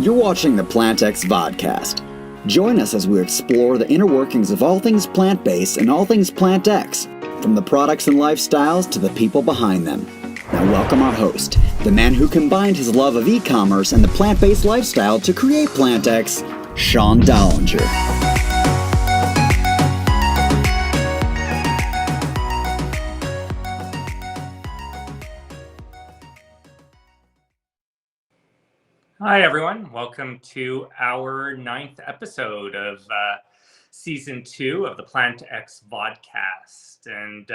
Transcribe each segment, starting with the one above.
You're watching the PlantX vodcast. Join us as we explore the inner workings of all things plant-based and all things PlantX, from the products and lifestyles to the people behind them. Now welcome our host, the man who combined his love of e-commerce and the plant-based lifestyle to create PlantX, Sean Dollinger. Hi, everyone. Welcome to our 9th episode of Season 2 of the PlantX vodcast. And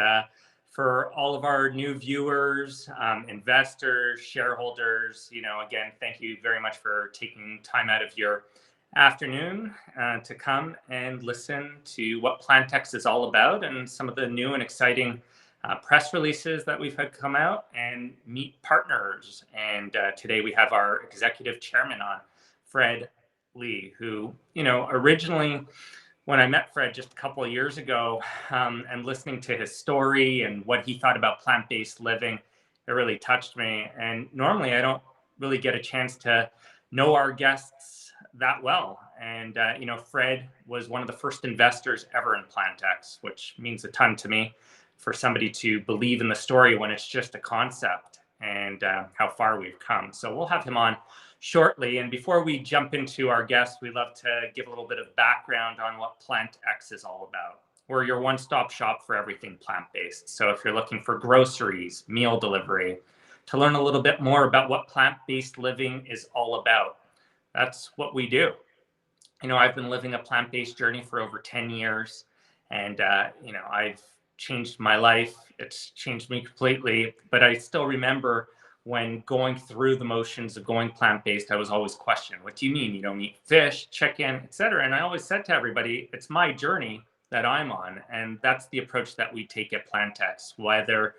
for all of our new viewers, investors, shareholders, again, thank you very much for taking time out of your afternoon to come and listen to what PlantX is all about and some of the new and exciting press releases that we've had come out and meet partners. And today we have our executive chairman on, Leigh, who, originally when I met Fred just a couple of years ago and listening to his story and what he thought about plant-based living, it really touched me. And normally I don't really get a chance to know our guests that well. And, Fred was one of the first investors ever in PlantX, which means a ton to me, for somebody to believe in the story when it's just a concept, and how far we've come. So we'll have him on shortly. And before we jump into our guest, we love to give a little bit of background on what PlantX is all about. We're your one-stop shop for everything plant-based. So if you're looking for groceries, meal delivery, to learn a little bit more about what plant-based living is all about, that's what we do. I've been living a plant-based journey for over 10 years, and I've changed my life. It's changed me completely, but I still remember when going through the motions of going plant-based, I was always questioned, what do you mean you don't eat fish, chicken, etc.? And I always said to everybody, it's my journey that I'm on. And that's the approach that we take at PlantX. Whether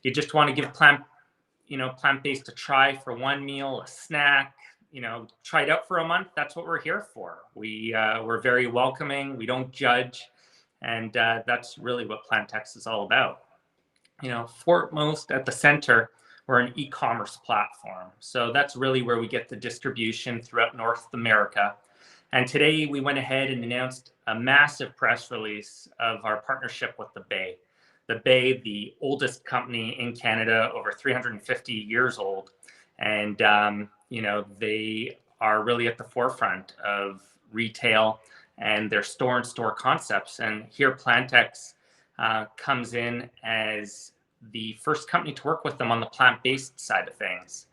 you just want to give plant-based a try for one meal, a snack, try it out for a month, that's what we're here for. We're very welcoming. We don't judge. And that's really what PlantX is all about. Foremost at the center, we're an e-commerce platform. So that's really where we get the distribution throughout North America. And today we went ahead and announced a massive press release of our partnership with the Bay. The Bay, the oldest company in Canada, over 350 years old. And, they are really at the forefront of retail and their store-in-store concepts. And here PlantX comes in as the first company to work with them on the plant-based side of things.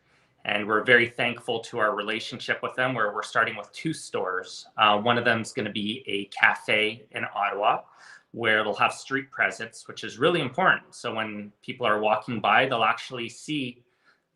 And we're very thankful to our relationship with them, where we're starting with 2 stores. One of them is going to be a cafe in Ottawa, where it'll have street presence, which is really important. So when people are walking by, they'll actually see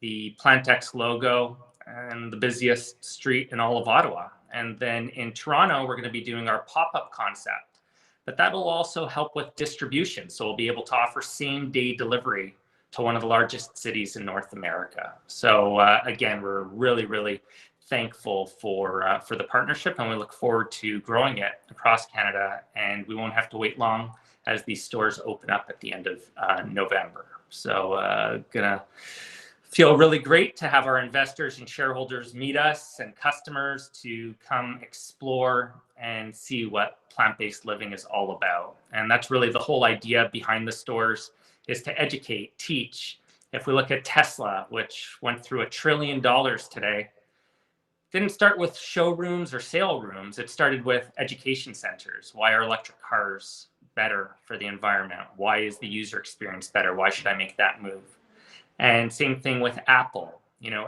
the PlantX logo and the busiest street in all of Ottawa. And then in Toronto, we're going to be doing our pop-up concept, but that'll also help with distribution. So we'll be able to offer same-day delivery to one of the largest cities in North America. So again, we're really, really thankful for the partnership, and we look forward to growing it across Canada. And we won't have to wait long as these stores open up at the end of November. So gonna feel really great to have our investors and shareholders meet us, and customers to come explore and see what plant-based living is all about. And that's really the whole idea behind the stores, is to educate, teach. If we look at Tesla, which went through $1 trillion today, didn't start with showrooms or sale rooms. It started with education centers. Why are electric cars better for the environment? Why is the user experience better? Why should I make that move? And same thing with Apple,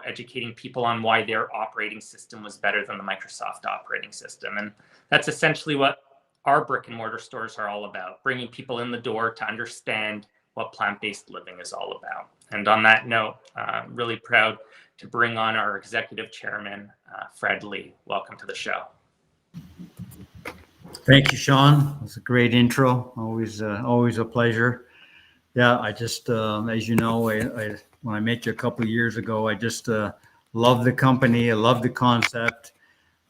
educating people on why their operating system was better than the Microsoft operating system. And that's essentially what our brick and mortar stores are all about, bringing people in the door to understand what plant-based living is all about. And on that note, really proud to bring on our executive chairman, Leigh. Welcome to the show. Thank you, Sean. It was a great intro. Always a pleasure. Yeah, I just, as you know, when I met you a couple of years ago, I just loved the company. I loved the concept.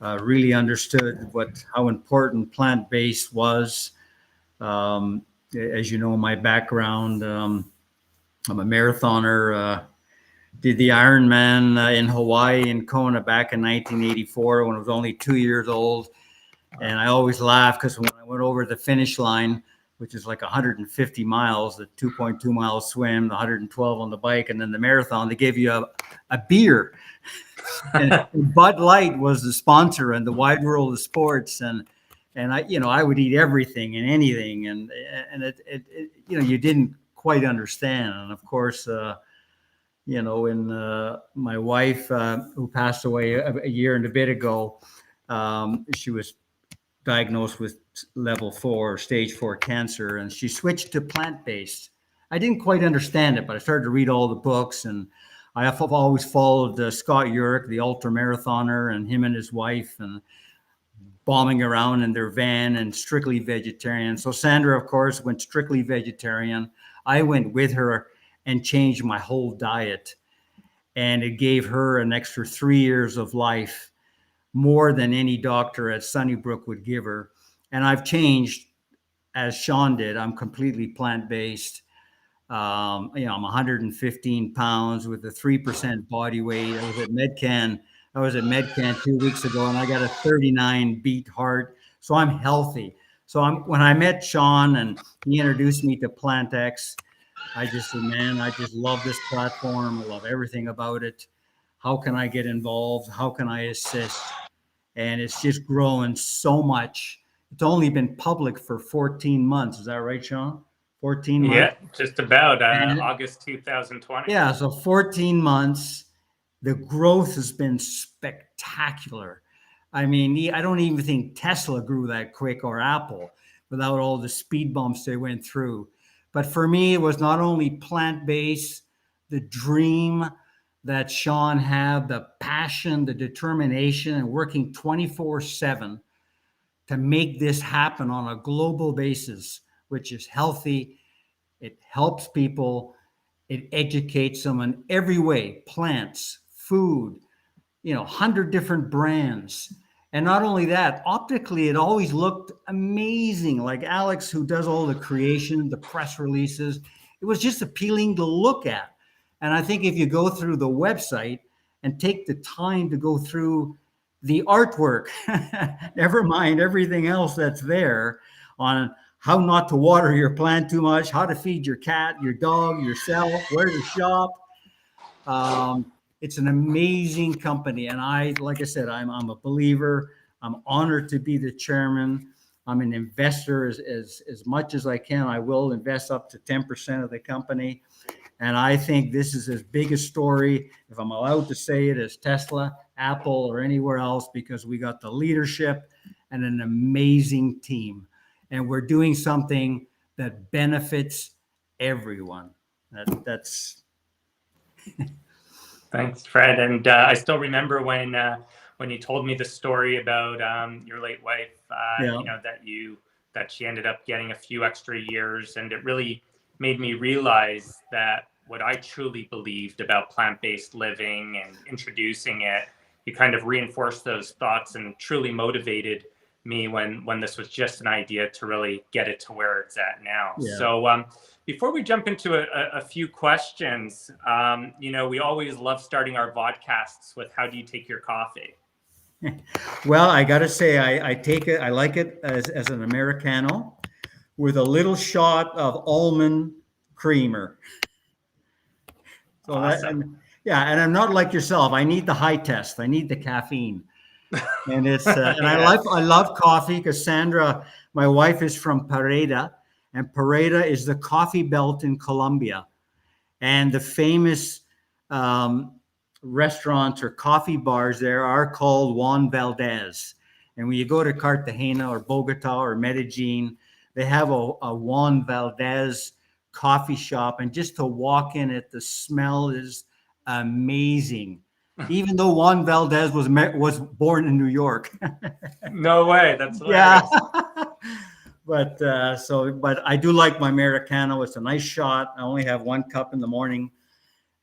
Really understood how important plant-based was. As you know, my background, I'm a marathoner. did the Ironman in Hawaii in Kona back in 1984 when I was only 2 years old. And I always laugh because when I went over the finish line, which is like 150 miles, the 2.2 mile swim, the 112 on the bike, and then the marathon, they gave you a beer. And Bud Light was the sponsor and the Wide World of Sports. And I would eat everything and anything. And it you didn't quite understand. And of course, when my wife, who passed away a year and a bit ago, she was diagnosed with stage 4 cancer, and she switched to plant-based. I didn't quite understand it, but I started to read all the books, and I have always followed Scott Jurek, the ultra marathoner, and him and his wife, and bombing around in their van and strictly vegetarian. So Sandra, of course, went strictly vegetarian. I went with her and changed my whole diet, and it gave her an extra 3 years of life, more than any doctor at Sunnybrook would give her. And I've changed as Sean did. I'm completely plant-based. I'm 115 pounds with a 3% body weight. I was at MedCan 2 weeks ago, and I got a 39 beat heart. So I'm healthy. So when I met Sean and he introduced me to PlantX, I just said, man, I just love this platform. I love everything about it. How can I get involved? How can I assist? And it's just growing so much. It's only been public for 14 months. Is that right, Sean? 14 months? Yeah, just about August 2020. Yeah, so 14 months. The growth has been spectacular. I mean, I don't even think Tesla grew that quick, or Apple, without all the speed bumps they went through. But for me, it was not only plant-based, the dream that Sean had, the passion, the determination, and working 24/7 to make this happen on a global basis, which is healthy. It helps people. It educates them in every way, plants, food, 100 different brands. And not only that, optically, it always looked amazing. Like Alex, who does all the creation, the press releases, it was just appealing to look at. And I think if you go through the website and take the time to go through the artwork, never mind everything else that's there on how not to water your plant too much, how to feed your cat, your dog, yourself, where to shop. It's an amazing company. And like I said, I'm a believer. I'm honored to be the chairman. I'm an investor as much as I can. I will invest up to 10% of the company. And I think this is as big a story, if I'm allowed to say it, as Tesla, Apple, or anywhere else, because we got the leadership and an amazing team. And we're doing something that benefits everyone. That's Thanks, Fred. And I still remember when you told me the story about your late wife. That she ended up getting a few extra years, and it really made me realize that what I truly believed about plant-based living and introducing it, you kind of reinforced those thoughts and truly motivated me when this was just an idea to really get it to where it's at now. Yeah. So before we jump into a few questions, we always love starting our vodcasts with, how do you take your coffee? Well, I got to say, I take it, I like it as an Americano with a little shot of almond creamer. So awesome. And I'm not like yourself. I need the high test. I need the caffeine. And it's and yes. I love coffee because Sandra, my wife, is from Pareda, and Pareda is the coffee belt in Colombia, and the famous restaurants or coffee bars there are called Juan Valdez. And when you go to Cartagena or Bogota or Medellin, they have a Juan Valdez coffee shop, and just to walk in it, the smell is amazing. Even though Juan Valdez was born in New York. No way, that's hilarious. Yeah. But I do like my Americano. It's a nice shot. I only have 1 cup in the morning,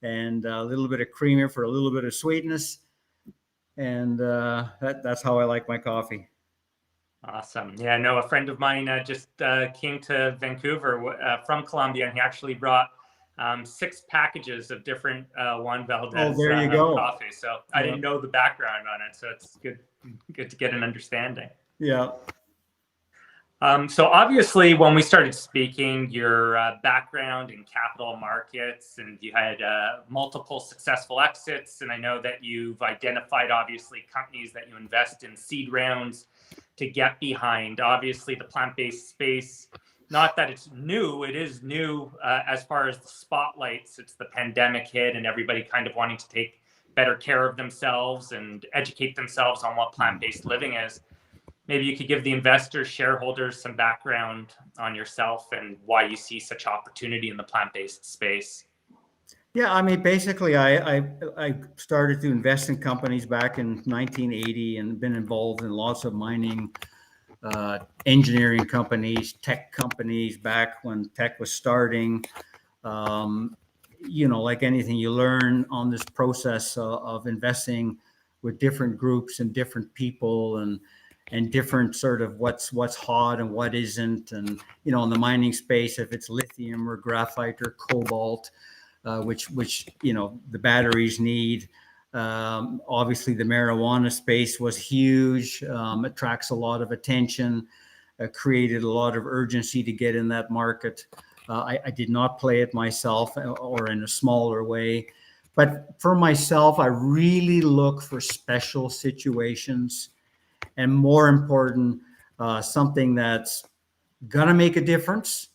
and a little bit of creamer for a little bit of sweetness, and that's how I like my coffee. Awesome. Yeah, I know a friend of mine just came to Vancouver from Colombia, and he actually brought 6 packages of different Juan Valdez Oh, there you go. coffee. So I didn't know the background on it. So it's good to get an understanding. Yeah. So obviously, when we started speaking, your background in capital markets, and you had multiple successful exits, and I know that you've identified obviously companies that you invest in seed rounds to get behind. Obviously, the plant-based space, not that it's new, it is new as far as the spotlight since the pandemic hit and everybody kind of wanting to take better care of themselves and educate themselves on what plant-based living is. Maybe you could give the investors, shareholders some background on yourself and why you see such opportunity in the plant-based space. Yeah, I mean, basically, I started to invest in companies back in 1980 and been involved in lots of mining, engineering companies, tech companies back when tech was starting. Like anything, you learn on this process of investing with different groups and different people and different sort of what's hot and what isn't. And, in the mining space, if it's lithium or graphite or cobalt, which the batteries need. Obviously, the marijuana space was huge, attracts a lot of attention, created a lot of urgency to get in that market. I did not play it myself or in a smaller way. But for myself, I really look for special situations and, more important, something that's going to make a difference.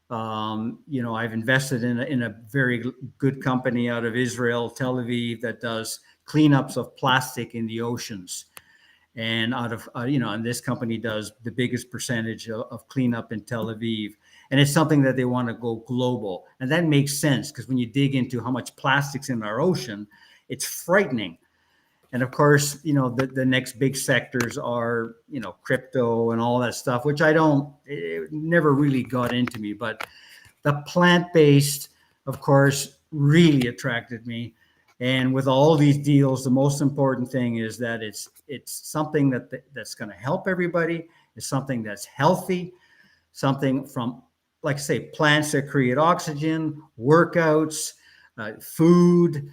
I've invested in a very good company out of Israel, Tel Aviv, that does cleanups of plastic in the oceans. And and this company does the biggest percentage of cleanup in Tel Aviv. And it's something that they want to go global. And that makes sense because when you dig into how much plastic's in our ocean, it's frightening. And of course, the next big sectors are, crypto and all that stuff, which it never really got into me. But the plant-based, of course, really attracted me. And with all these deals, the most important thing is that it's something that's going to help everybody. It's something that's healthy, something from, like I say, plants that create oxygen, workouts, food,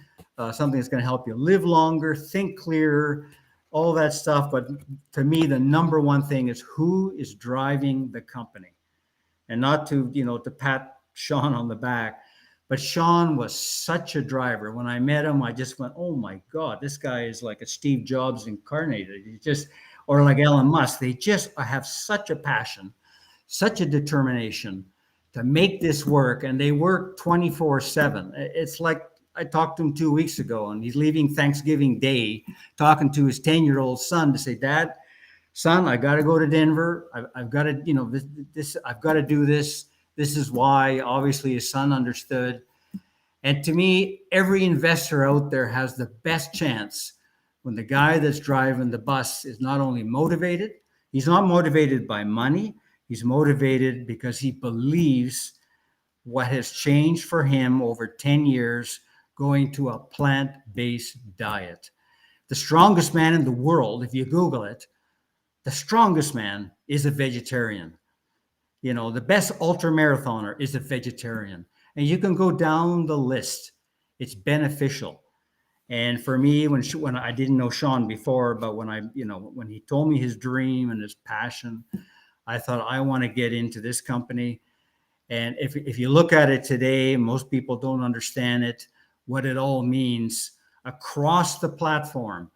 something that's going to help you live longer, think clearer, all that stuff. But to me, the number one thing is who is driving the company. And not to pat Sean on the back, but Sean was such a driver. When I met him, I just went, oh my God, this guy is like a Steve Jobs incarnated. Or like Elon Musk. They just have such a passion, such a determination to make this work. And they work 24/7. It's like, I talked to him 2 weeks ago, and he's leaving Thanksgiving Day, talking to his 10-year-old son to say, Dad, son, I got to go to Denver. I've got to, I've got to do this. This is why. Obviously, his son understood. And to me, every investor out there has the best chance when the guy that's driving the bus is not only motivated, he's not motivated by money. He's motivated because he believes what has changed for him over 10 years going to a plant-based diet. The strongest man in the world, if you Google it, the strongest man is a vegetarian. The best ultramarathoner is a vegetarian. And you can go down the list. It's beneficial. And for me, when I didn't know Sean before, but when he told me his dream and his passion, I thought, I want to get into this company. And if you look at it today, most people don't understand it, what it all means across the platform,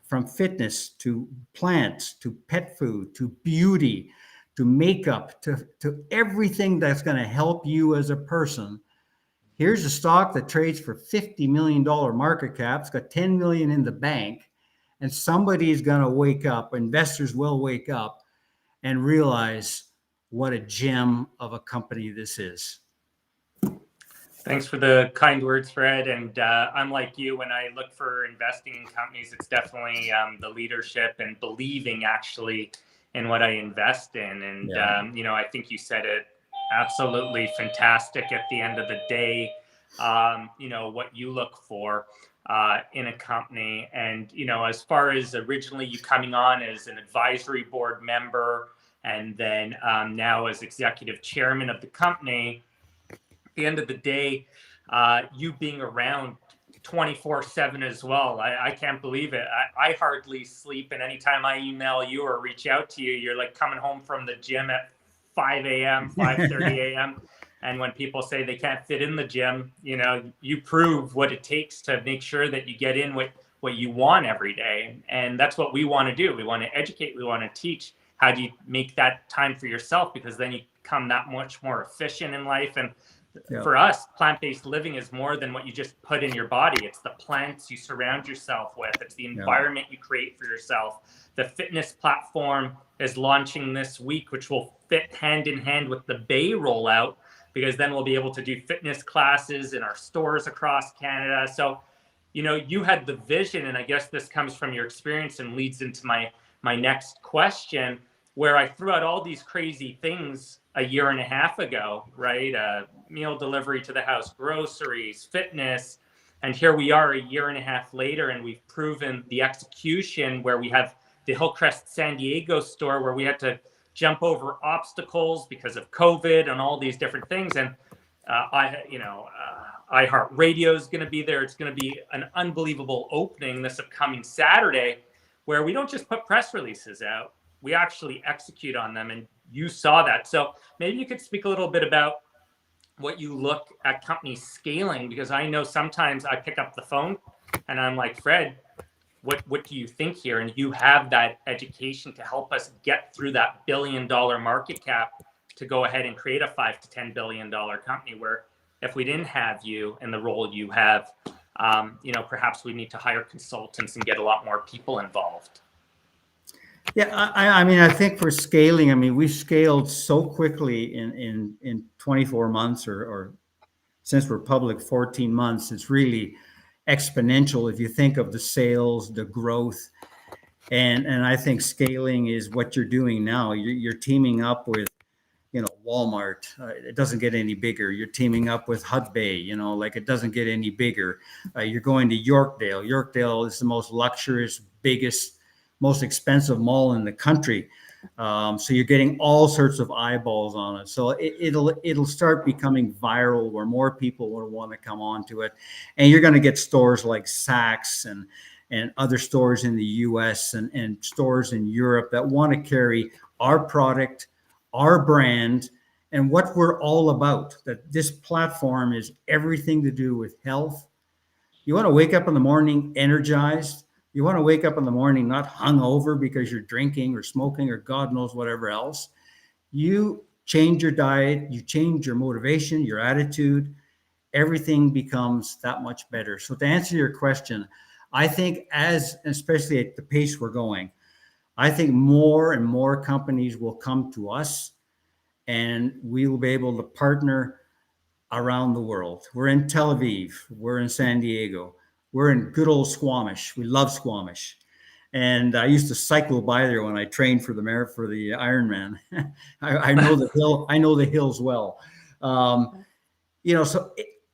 from fitness to plants to pet food to beauty to makeup to everything that's going to help you as a person. Here's a stock that trades for $50 million market cap. It's got 10 million in the bank. And somebody is going to wake up, investors will wake up and realize what a gem of a company this is. Thanks for the kind words, Fred. And I'm like you, when I look for investing in companies, it's definitely the leadership and believing actually in what I invest in. And, I think you said it absolutely fantastic at the end of the day, what you look for in a company. And, as far as originally you coming on as an advisory board member and then now as executive chairman of the company, the end of the day, you being around 24/7 as well. I can't believe it. I hardly sleep, and anytime I email you or reach out to you, you're like coming home from the gym at 5 a.m., 5:30 a.m. And when people say they can't fit in the gym, you prove what it takes to make sure that you get in what you want every day. And that's what we want to do. We want to educate, we want to teach. How do you make that time for yourself? Because then you become that much more efficient in life. And for us, plant-based living is more than what you just put in your body. It's the plants you surround yourself with. It's the environment you create for yourself. The fitness platform is launching this week, which will fit hand in hand with the Bay rollout, because then we'll be able to do fitness classes in our stores across Canada. So, you had the vision, and I guess this comes from your experience and leads into my next question, where I threw out all these crazy things a year and a half ago, right? Meal delivery to the house, groceries, fitness. And here we are a year and a half later, and we've proven the execution where we have the Hillcrest San Diego store where we had to jump over obstacles because of COVID and all these different things. And iHeartRadio is going to be there. It's going to be an unbelievable opening this upcoming Saturday, where we don't just put press releases out, we actually execute on them. And you saw that. So maybe you could speak a little bit about what you look at companies scaling, because I know sometimes I pick up the phone and I'm like, Fred, what do you think here? And you have that education to help us get through that $1 billion market cap to go ahead and create a $5 to $10 billion company, where if we didn't have you in the role you have, perhaps we need to hire consultants and get a lot more people involved. Yeah, I think for scaling, we scaled so quickly in 24 months or since we're public 14 months. It's really exponential if you think of the sales, the growth. And I think scaling is what you're doing now. You're teaming up with, Walmart. It doesn't get any bigger. You're teaming up with Hudbay, it doesn't get any bigger. You're going to Yorkdale. Yorkdale is the most luxurious, biggest, most expensive mall in the country. So you're getting all sorts of eyeballs on it. So it'll start becoming viral, where more people will want to come onto it. And you're going to get stores like Saks and other stores in the US and stores in Europe that want to carry our product, our brand, and what we're all about. That this platform is everything to do with health. You want to wake up in the morning energized. You want to wake up in the morning not hungover because you're drinking or smoking or God knows whatever else. You change your diet, you change your motivation, your attitude, everything becomes that much better. So to answer your question, I think especially at the pace we're going, I think more and more companies will come to us, and we will be able to partner around the world. We're in Tel Aviv, we're in San Diego, we're in good old Squamish. We love Squamish. And I used to cycle by there when I trained for the Ironman. I know the hill. I know the hills well.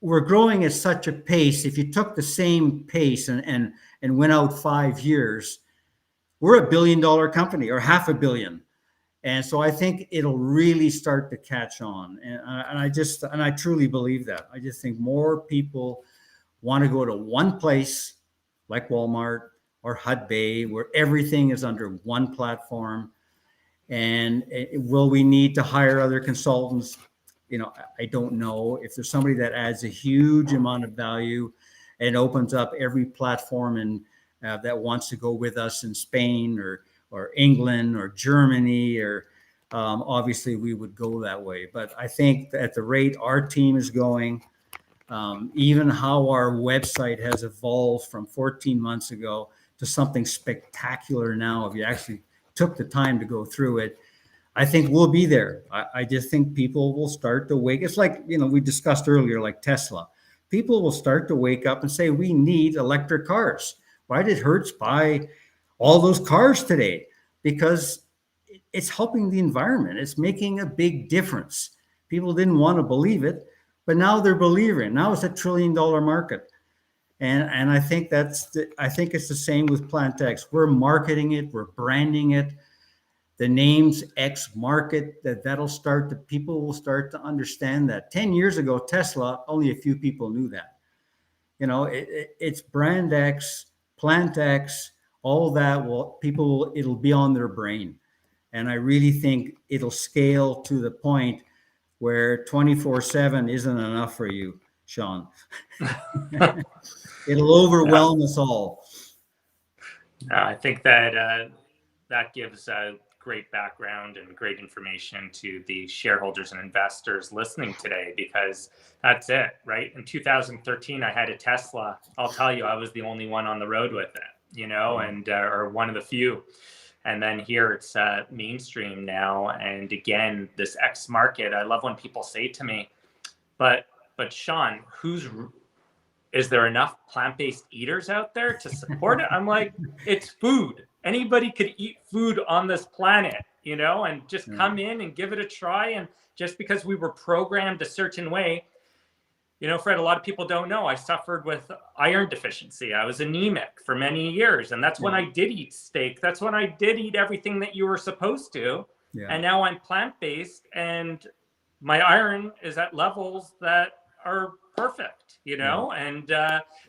We're growing at such a pace. If you took the same pace and went out 5 years, we're $1 billion company or $500 million. And so I think it'll really start to catch on. And I truly believe that. I just think more people want to go to one place like Walmart or Hudbay, where everything is under one platform. And will we need to hire other consultants? I don't know. If there's somebody that adds a huge amount of value and opens up every platform and that wants to go with us in Spain or England or Germany, or obviously we would go that way. But I think at the rate our team is going, even how our website has evolved from 14 months ago to something spectacular now, if you actually took the time to go through it, I think we'll be there. I just think people will start to wake. It's like, we discussed earlier, like Tesla. People will start to wake up and say, we need electric cars. Why did Hertz buy all those cars today? Because it's helping the environment. It's making a big difference. People didn't want to believe it, but now they're believing. Now it's $1 trillion market. And I think I think it's the same with PlantX. We're marketing it. We're branding it. the names XMarket, people will start to understand that. 10 years ago, Tesla, only a few people knew that. It's brand X, PlantX, all that it'll be on their brain. And I really think it'll scale to the point where 24/7 isn't enough for you, Sean. It'll overwhelm us all. I think that that gives a great background and great information to the shareholders and investors listening today, because that's it, right? In 2013, I had a Tesla. I'll tell you, I was the only one on the road with it, and or one of the few. And then here it's mainstream now. And again, this X market, I love when people say to me, but Sean, is there enough plant-based eaters out there to support it? I'm like, it's food. Anybody could eat food on this planet, and just come in and give it a try. And just because we were programmed a certain way, Fred, a lot of people don't know I suffered with iron deficiency. I was anemic for many years. And that's when I did eat steak. That's when I did eat everything that you were supposed to. Yeah. And now I'm plant-based and my iron is at levels that are perfect, and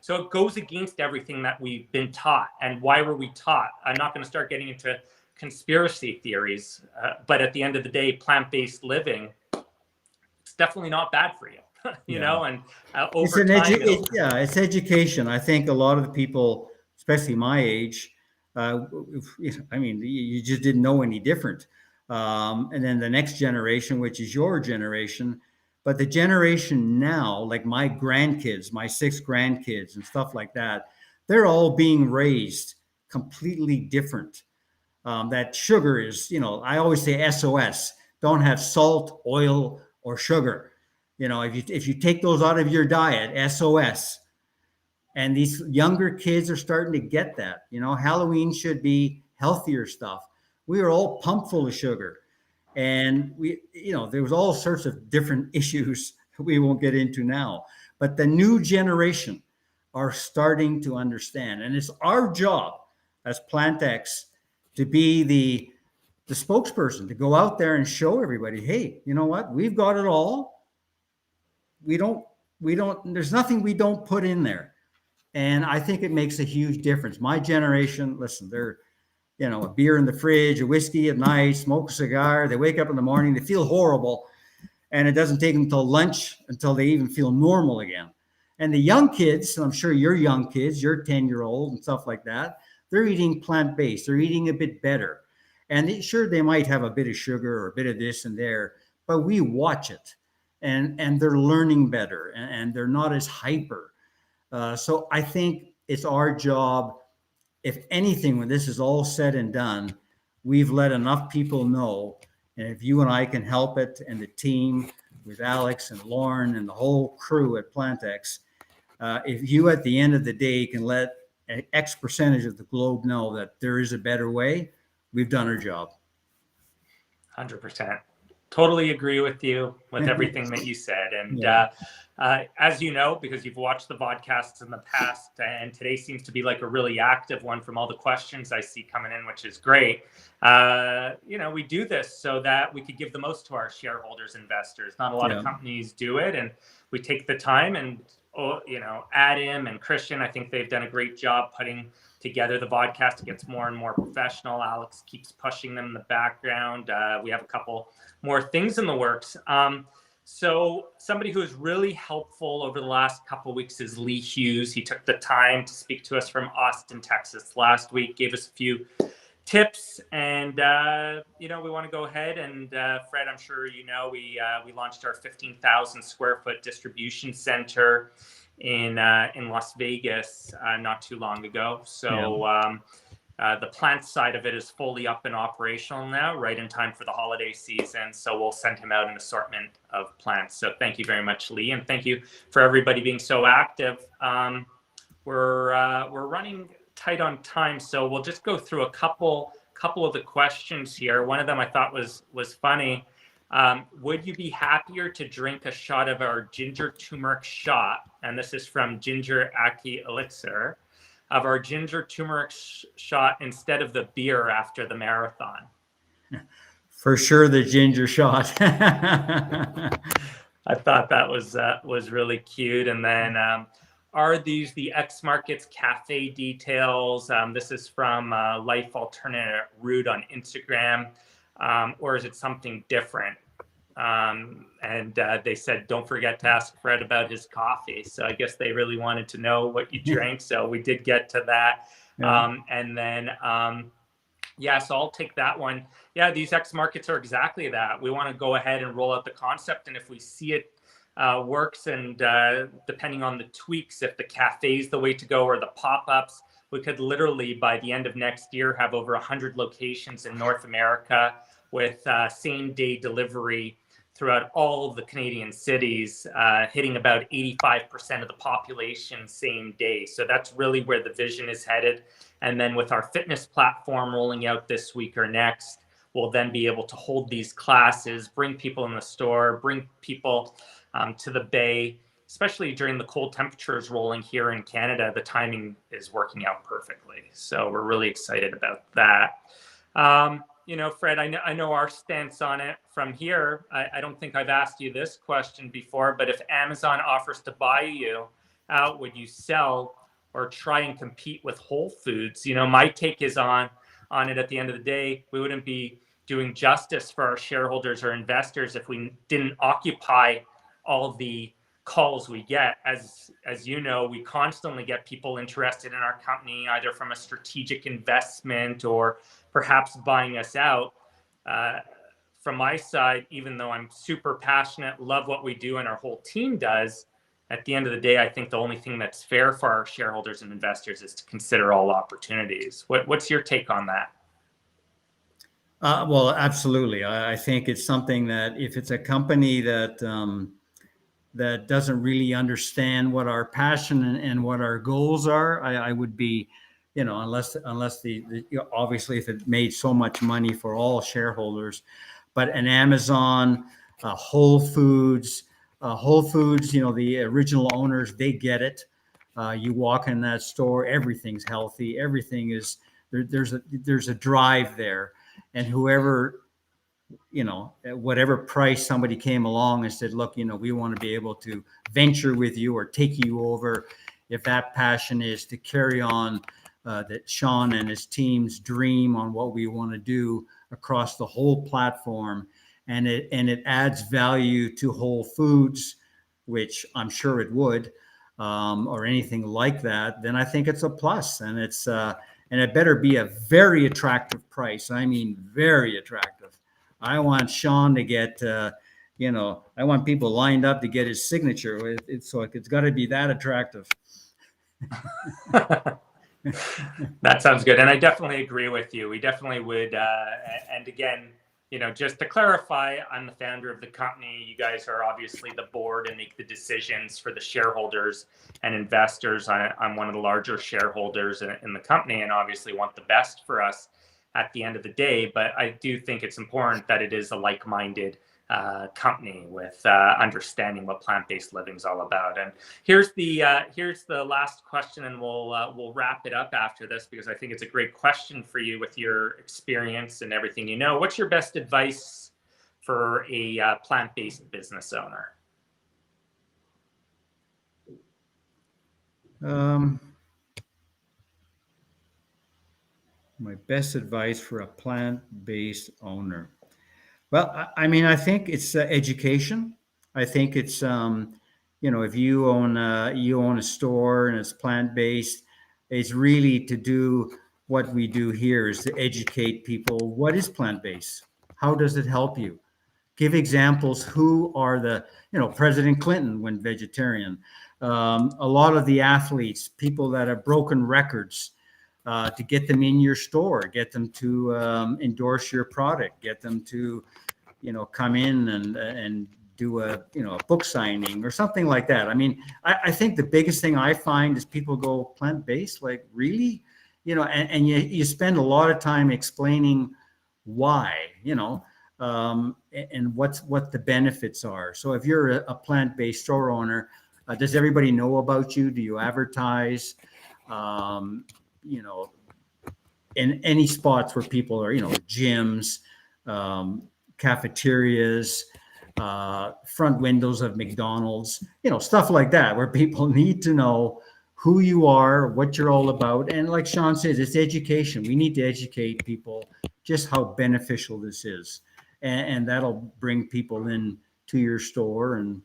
so it goes against everything that we've been taught. And why were we taught? I'm not going to start getting into conspiracy theories, but at the end of the day, plant-based living, it's definitely not bad for you, and over time. It's education. I think a lot of the people, especially my age, you just didn't know any different. And then the next generation, which is your generation, but the generation now, like my grandkids, my 6 grandkids and stuff like that, they're all being raised completely different. That sugar is, I always say SOS, don't have salt, oil, or sugar. If you take those out of your diet, SOS. And these younger kids are starting to get that. Halloween should be healthier stuff. We are all pumped full of sugar. And there was all sorts of different issues we won't get into now. But the new generation are starting to understand. And it's our job as PlantX to be the spokesperson, to go out there and show everybody, hey, you know what? We've got it all. There's nothing we don't put in there. And I think it makes a huge difference. My generation, listen, they're, a beer in the fridge, a whiskey at night, smoke a cigar. They wake up in the morning, they feel horrible. And it doesn't take them till lunch until they even feel normal again. And the young kids, and I'm sure your young kids, your 10-year-old and stuff like that, they're eating plant-based. They're eating a bit better. And they might have a bit of sugar or a bit of this and there, but we watch it. And they're learning better and they're not as hyper. So I think it's our job. If anything, when this is all said and done, we've let enough people know. And if you and I can help it, and the team with Alex and Lauren and the whole crew at PlantX, if you at the end of the day can let X percentage of the globe know that there is a better way, we've done our job. 100%. Totally agree with you with everything that you said. And as you know, because you've watched the podcasts in the past, and today seems to be like a really active one from all the questions I see coming in, which is great. We do this so that we could give the most to our shareholders, investors. Not a lot of companies do it. And we take the time and, Adam and Christian, I think they've done a great job putting together the podcast. It gets more and more professional. Alex keeps pushing them in the background. We have a couple more things in the works. So somebody who is really helpful over the last couple of weeks is Leigh Hughes. He took the time to speak to us from Austin, Texas last week, gave us a few tips. And, we want to go ahead and, Fred, I'm sure we launched our 15,000 square foot distribution center in Las Vegas not too long ago. So the plant side of it is fully up and operational now, right in time for the holiday season. So we'll send him out an assortment of plants. So thank you very much, Leigh, and thank you for everybody being so active. We're running tight on time, so we'll just go through a couple of the questions here. One of them I thought was funny. Would you be happier to drink a shot of our ginger turmeric shot? And this is from Ginger Aki Elixir, of our ginger turmeric shot instead of the beer after the marathon. For sure, the ginger shot. I thought that was really cute. And then, are these the XMarkets cafe details? This is from Life Alternate Route on Instagram, or is it something different? And they said, don't forget to ask Fred about his coffee. So I guess they really wanted to know what you drank. So we did get to that. Yeah. And then, yeah, so I'll take that one. Yeah, these XMarkets are exactly that. We want to go ahead and roll out the concept. And if we see it works, and depending on the tweaks, if the cafe is the way to go or the pop-ups, we could literally, by the end of next year, have over 100 locations in North America with same-day delivery throughout all of the Canadian cities, hitting about 85% of the population same day. So that's really where the vision is headed. And then with our fitness platform rolling out this week or next, we'll then be able to hold these classes, bring people in the store, bring people to the bay, especially during the cold temperatures rolling here in Canada. The timing is working out perfectly. So we're really excited about that. Fred, I know our stance on it from here. I don't think I've asked you this question before, but if Amazon offers to buy you out, would you sell or try and compete with Whole Foods? My take is on it. At the end of the day, we wouldn't be doing justice for our shareholders or investors if we didn't occupy all the calls we get. As you know, we constantly get people interested in our company, either from a strategic investment or perhaps buying us out. From my side, even though I'm super passionate, love what we do and our whole team does, at the end of the day, I think the only thing that's fair for our shareholders and investors is to consider all opportunities. What's your take on that? Well, absolutely. I think it's something that if it's a company that doesn't really understand what our passion and what our goals are, I would be, unless the obviously if it made so much money for all shareholders, but an Amazon, Whole Foods, the original owners, they get it. You walk in that store, everything's healthy, everything is there's a drive there, and whoever, at whatever price somebody came along and said, look, we want to be able to venture with you or take you over. If that passion is to carry on that Sean and his team's dream on what we want to do across the whole platform, and it adds value to Whole Foods, which I'm sure it would, or anything like that, then I think it's a plus. And it better be a very attractive price. I mean, very attractive. I want Sean to get, I want people lined up to get his signature. So it's got to be that attractive. That sounds good. And I definitely agree with you. We definitely would. And again, just to clarify, I'm the founder of the company. You guys are obviously the board and make the decisions for the shareholders and investors. I'm one of the larger shareholders in the company and obviously want the best for us at the end of the day. But I do think it's important that it is a like-minded company with understanding what plant-based living is all about. And here's the last question, and we'll wrap it up after this because I think it's a great question for you with your experience and everything you know. What's your best advice for a plant-based business owner? My best advice for a plant-based owner. Well, I mean, I think it's education. I think it's, if you own a store and it's plant-based, it's really to do what we do here is to educate people. What is plant-based? How does it help you? Give examples. Who are President Clinton went vegetarian. A lot of the athletes, people that have broken records, to get them in your store, get them to endorse your product, get them to, come in and do a book signing or something like that. I mean, I think the biggest thing I find is people go plant-based, like really, and you spend a lot of time explaining why, and what the benefits are. So if you're a plant-based store owner, does everybody know about you? Do you advertise? In any spots where people are, gyms, cafeterias, front windows of McDonald's, stuff like that, where people need to know who you are, what you're all about. And like Sean says, it's education. We need to educate people just how beneficial this is. And that'll bring people in to your store and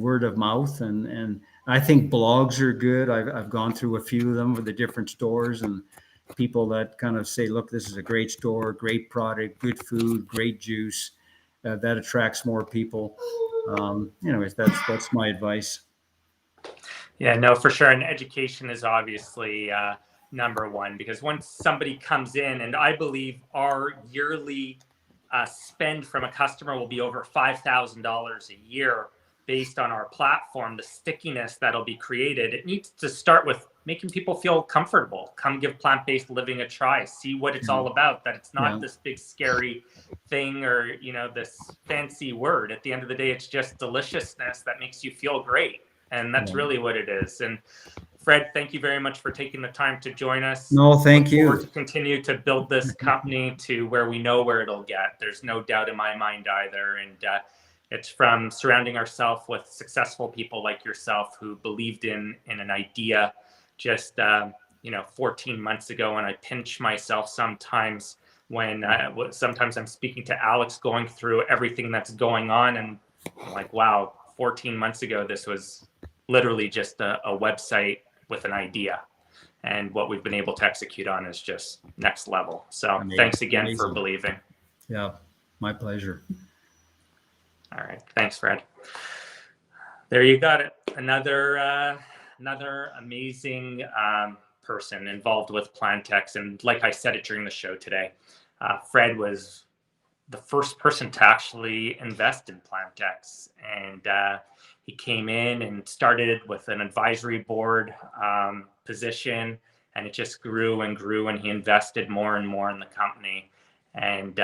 word of mouth. And I think blogs are good. I've gone through a few of them with the different stores, and people that kind of say, look, this is a great store, great product, good food, great juice. That attracts more people. Anyways, that's my advice. Yeah, no, for sure. And education is obviously number one, because once somebody comes in, and I believe our yearly spend from a customer will be over $5,000 a year based on our platform, the stickiness that'll be created. It needs to start with making people feel comfortable. Come give plant-based living a try. See what it's all about, that it's not this big scary thing or, this fancy word. At the end of the day, it's just deliciousness that makes you feel great. And that's really what it is. And Fred, thank you very much for taking the time to join us. No, thank you. To continue to build this company to where we know where it'll get. There's no doubt in my mind either. And it's from surrounding ourselves with successful people like yourself who believed in an idea just 14 months ago. And I pinch myself sometimes when sometimes I'm speaking to Alex going through everything that's going on, and I'm like, wow, 14 months ago, this was literally just a website with an idea. And what we've been able to execute on is just next level. So thanks again for believing. Yeah, my pleasure. All right. Thanks, Fred. There you got it. Another amazing person involved with PlantX. And like I said it during the show today, Fred was the first person to actually invest in PlantX. And he came in and started with an advisory board position, and it just grew and grew, and he invested more and more in the company. And,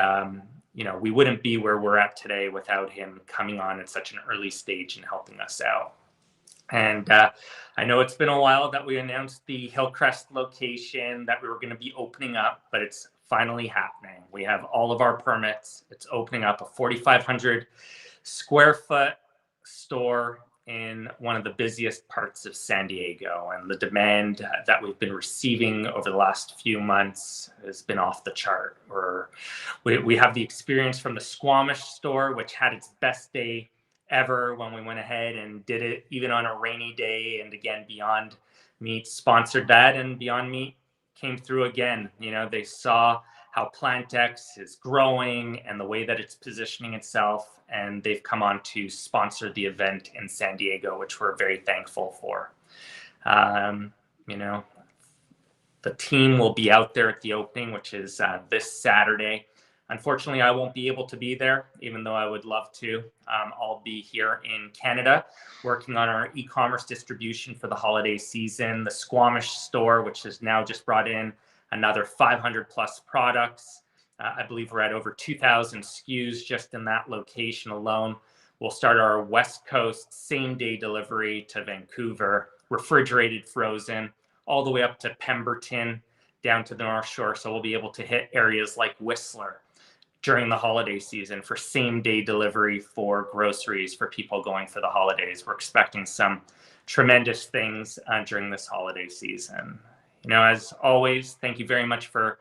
we wouldn't be where we're at today without him coming on at such an early stage and helping us out. And I know it's been a while that we announced the Hillcrest location that we were going to be opening up, but it's finally happening. We have all of our permits. It's opening up a 4,500 square foot store in one of the busiest parts of San Diego. And the demand that we've been receiving over the last few months has been off the chart. We have the experience from the Squamish store, which had its best day ever when we went ahead and did it even on a rainy day. And again, Beyond Meat sponsored that, and Beyond Meat came through again. They saw how PlantX is growing and the way that it's positioning itself, and they've come on to sponsor the event in San Diego, which we're very thankful for. The team will be out there at the opening, which is this Saturday. Unfortunately, I won't be able to be there, even though I would love to. I'll be here in Canada working on our e-commerce distribution for the holiday season. The Squamish store, which has now just brought in another 500 plus products. I believe we're at over 2,000 SKUs just in that location alone. We'll start our West Coast same-day delivery to Vancouver, refrigerated, frozen, all the way up to Pemberton, down to the North Shore. So we'll be able to hit areas like Whistler during the holiday season for same-day delivery for groceries for people going for the holidays. We're expecting some tremendous things during this holiday season. As always, thank you very much for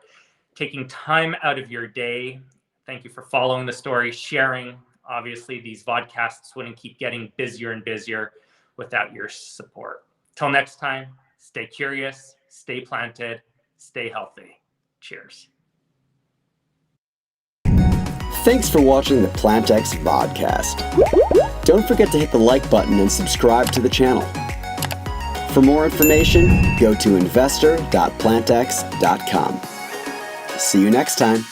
taking time out of your day. Thank you for following the story, sharing. Obviously, these vodcasts wouldn't keep getting busier and busier without your support. Till next time, stay curious, stay planted, stay healthy. Cheers. Thanks for watching the PlantX Vodcast. Don't forget to hit the like button and subscribe to the channel. For more information, go to investor.plantx.com. See you next time.